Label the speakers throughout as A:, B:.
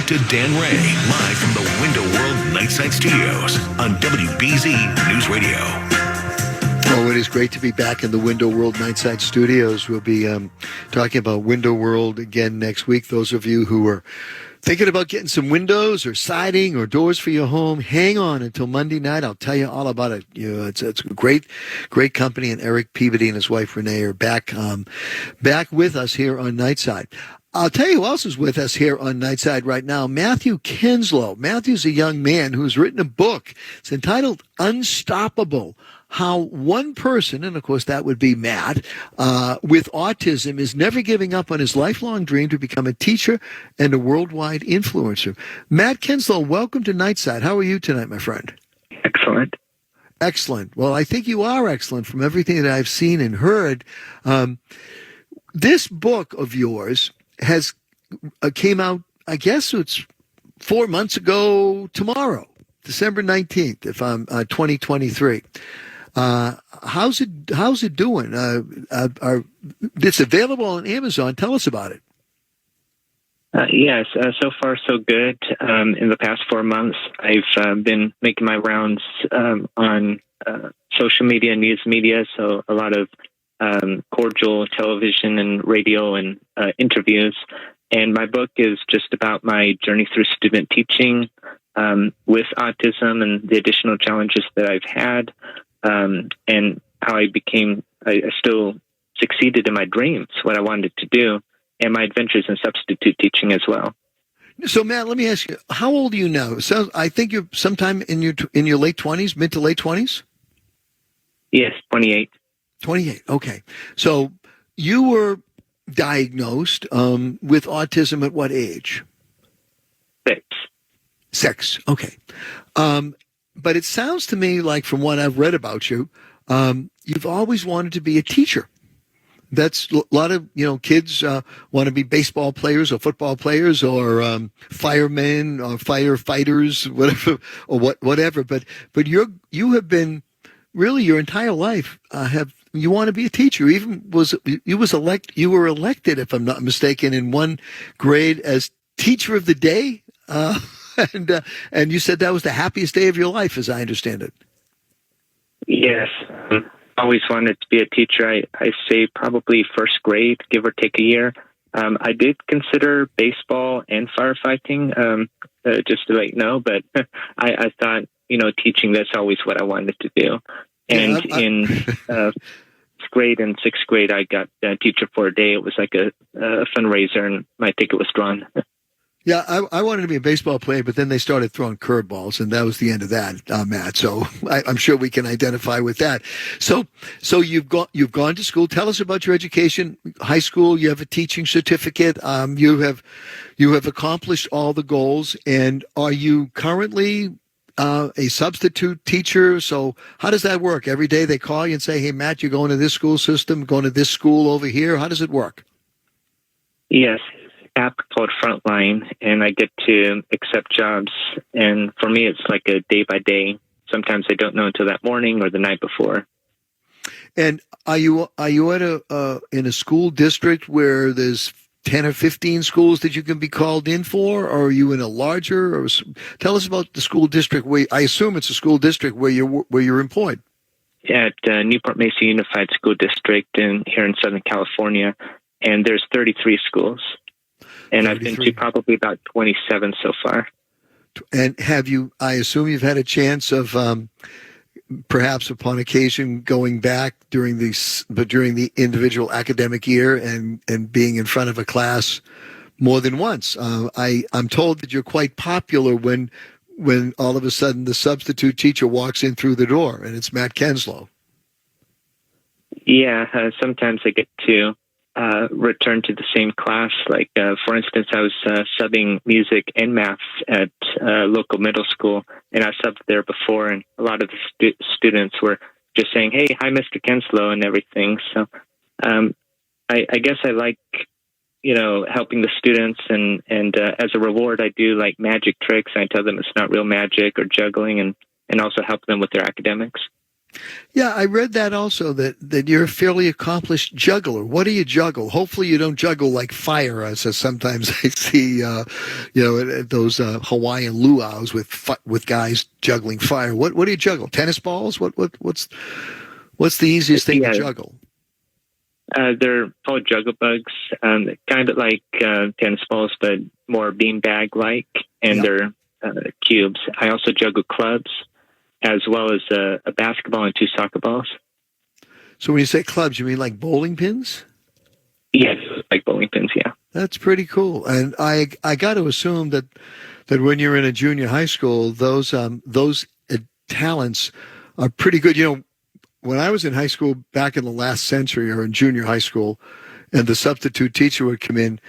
A: to Dan Ray, live from the Window World Nightside Studios on WBZ News Radio.
B: Oh, it is great to be back in the Window World Nightside Studios. We'll be talking about Window World again next week. Those of you who are thinking about getting some windows or siding or doors for your home, hang on until Monday night. I'll tell you all about it. You know, it's a great company, and Eric Peabody and his wife Renee are back with us here on Nightside. I'll tell you who else is with us here on Nightside right now. Matthew Kinslow. Matthew's a young man who's written a book. It's entitled Unstoppable: How One Person, and of course that would be Matt, with autism is never giving up on his lifelong dream to become a teacher and a worldwide influencer. Matt Kinslow, welcome to Nightside. How are you tonight, my friend?
C: Excellent.
B: Excellent. Well, I think you are excellent from everything that I've seen and heard. This book of yours has came out, I guess it's 4 months ago tomorrow, December 19th, if I'm 2023. How's it doing? It's available on Amazon. Tell us about it.
C: Yes, so far so good. In the past 4 months, I've been making my rounds on social media, news media, so a lot of cordial television and radio and interviews. And my book is just about my journey through student teaching with autism and the additional challenges that I've had, and how I still succeeded in my dreams, what I wanted to do, and my adventures in substitute teaching as well.
B: So, Matt, let me ask you, how old are you now? So I think you're sometime in your late 20s, mid to late 20s?
C: Yes, 28.
B: 28, okay. So you were diagnosed with autism at what age?
C: 6.
B: 6, okay. But it sounds to me like, from what I've read about you, you've always wanted to be a teacher. That's a lot of, kids want to be baseball players or football players or firemen or firefighters, whatever. But you have been really your entire life you want to be a teacher. You were elected, if I'm not mistaken, in one grade as teacher of the day. And you said that was the happiest day of your life, as I understand it.
C: Yes. Always wanted to be a teacher. I say probably first grade, give or take a year. I did consider baseball and firefighting, just to let you know, but I thought, teaching, that's always what I wanted to do. And in 5th grade and 6th grade, I got a teacher for a day. It was like a fundraiser, and my ticket was drawn.
B: Yeah, I wanted to be a baseball player, but then they started throwing curveballs, and that was the end of that, Matt. So I'm sure we can identify with that. So you've gone to school. Tell us about your education. High school, you have a teaching certificate. You have accomplished all the goals. And are you currently a substitute teacher? So how does that work? Every day they call you and say, "Hey, Matt, you're going to this school system, going to this school over here." How does it work?
C: Yes. App called Frontline, and I get to accept jobs. And for me, it's like a day by day. Sometimes I don't know until that morning or the night before.
B: And are you at in a school district where there's 10 or 15 schools that you can be called in for, or are you in a larger? Or tell us about the school district. I assume it's a school district where you're employed.
C: At Newport Mesa Unified School District here in Southern California, and there's 33 schools. And 33. I've been to probably about 27 so far.
B: And I assume you've had a chance of perhaps upon occasion going back during the individual academic year and being in front of a class more than once. I'm told that you're quite popular when all of a sudden the substitute teacher walks in through the door, and it's Matt Kinslow.
C: Yeah, sometimes I get to return to the same class. Like, for instance, I was subbing music and maths at local middle school, and I subbed there before, and a lot of the students were just saying, "Hey, hi, Mr. Kinslow," and everything. So I guess I like, helping the students, and as a reward, I do like magic tricks. I tell them it's not real magic, or juggling, and also help them with their academics.
B: Yeah, I read that also, that you're a fairly accomplished juggler. What do you juggle? Hopefully you don't juggle like fire, as sometimes I see, at those Hawaiian luau's with guys juggling fire. What do you juggle? Tennis balls? What's the easiest thing to juggle?
C: They're called juggle bugs, kind of like tennis balls, but more beanbag-like, and they're cubes. I also juggle clubs, as well as a basketball and 2 soccer balls. So
B: when you say clubs, you mean like bowling pins?
C: Yes, like bowling pins, yeah.
B: That's pretty cool. And I got to assume that when you're in a junior high school, those talents are pretty good. You know, when I was in high school back in the last century, or in junior high school, and the substitute teacher would come in,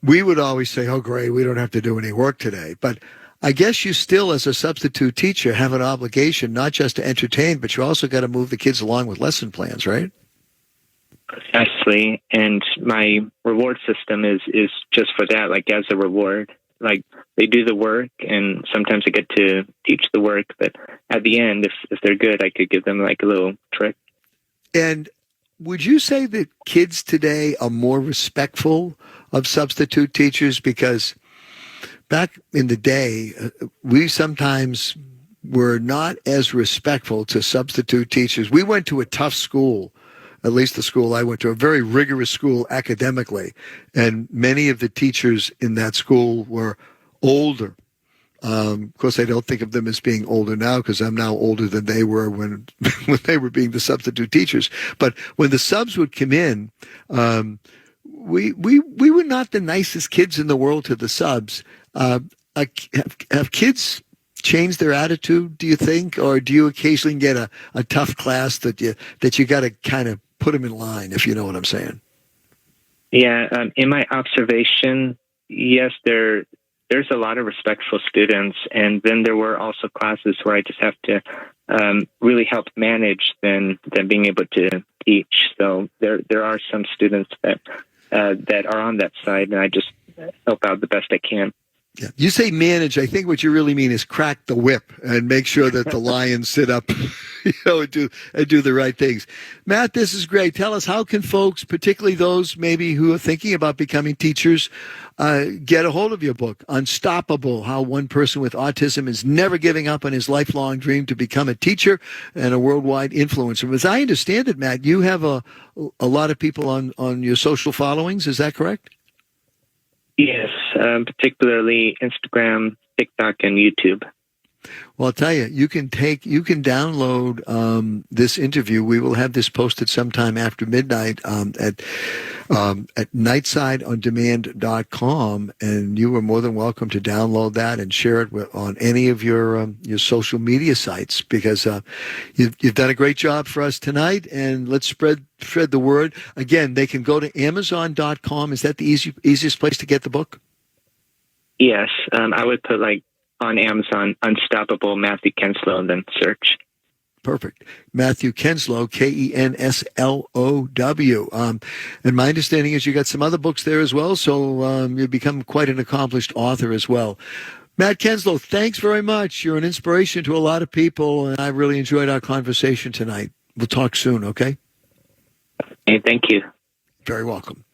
B: we would always say, "Oh, great, we don't have to do any work today." But I guess you still, as a substitute teacher, have an obligation not just to entertain, but you also got to move the kids along with lesson plans, right?
C: Precisely. And my reward system is just for that, like as a reward. Like they do the work, and sometimes I get to teach the work, but at the end, if they're good, I could give them like a little trick.
B: And would you say that kids today are more respectful of substitute teachers? Because back in the day, we sometimes were not as respectful to substitute teachers. We went to a tough school, at least the school I went to, a very rigorous school academically, and many of the teachers in that school were older. Of course, I don't think of them as being older now, because I'm now older than they were when they were being the substitute teachers. But when the subs would come in, we were not the nicest kids in the world to the subs. Have kids changed their attitude, do you think, or do you occasionally get a tough class that you got to kind of put them in line, if you know what I'm saying?
C: Yeah, in my observation, yes, there's a lot of respectful students, and then there were also classes where I just have to really help manage than being able to teach. So there are some students that are on that side, and I just help out the best I can.
B: Yeah. You say manage. I think what you really mean is crack the whip and make sure that the lions sit up, and do the right things. Matt, this is great. Tell us, how can folks, particularly those maybe who are thinking about becoming teachers, get a hold of your book, Unstoppable: How One Person with Autism is Never Giving Up on His Lifelong Dream to Become a Teacher and a Worldwide Influencer. As I understand it, Matt, you have a lot of people on your social followings. Is that correct?
C: Yes, particularly Instagram, TikTok, and YouTube.
B: Well, I'll tell you, you can download this interview. We will have this posted sometime after midnight at nightsideondemand.com, and you are more than welcome to download that and share it on any of your social media sites, because you've done a great job for us tonight, and let's spread the word. Again, they can go to amazon.com. Is that the easiest place to get the book?
C: Yes, I would put on Amazon, Unstoppable Matthew Kenslow, and then search.
B: Perfect. Matthew Kenslow, Kenslow. And my understanding is you got some other books there as well, so you've become quite an accomplished author as well. Matt Kenslow, thanks very much. You're an inspiration to a lot of people, and I really enjoyed our conversation tonight. We'll talk soon, okay?
C: Hey, thank you.
B: Very welcome.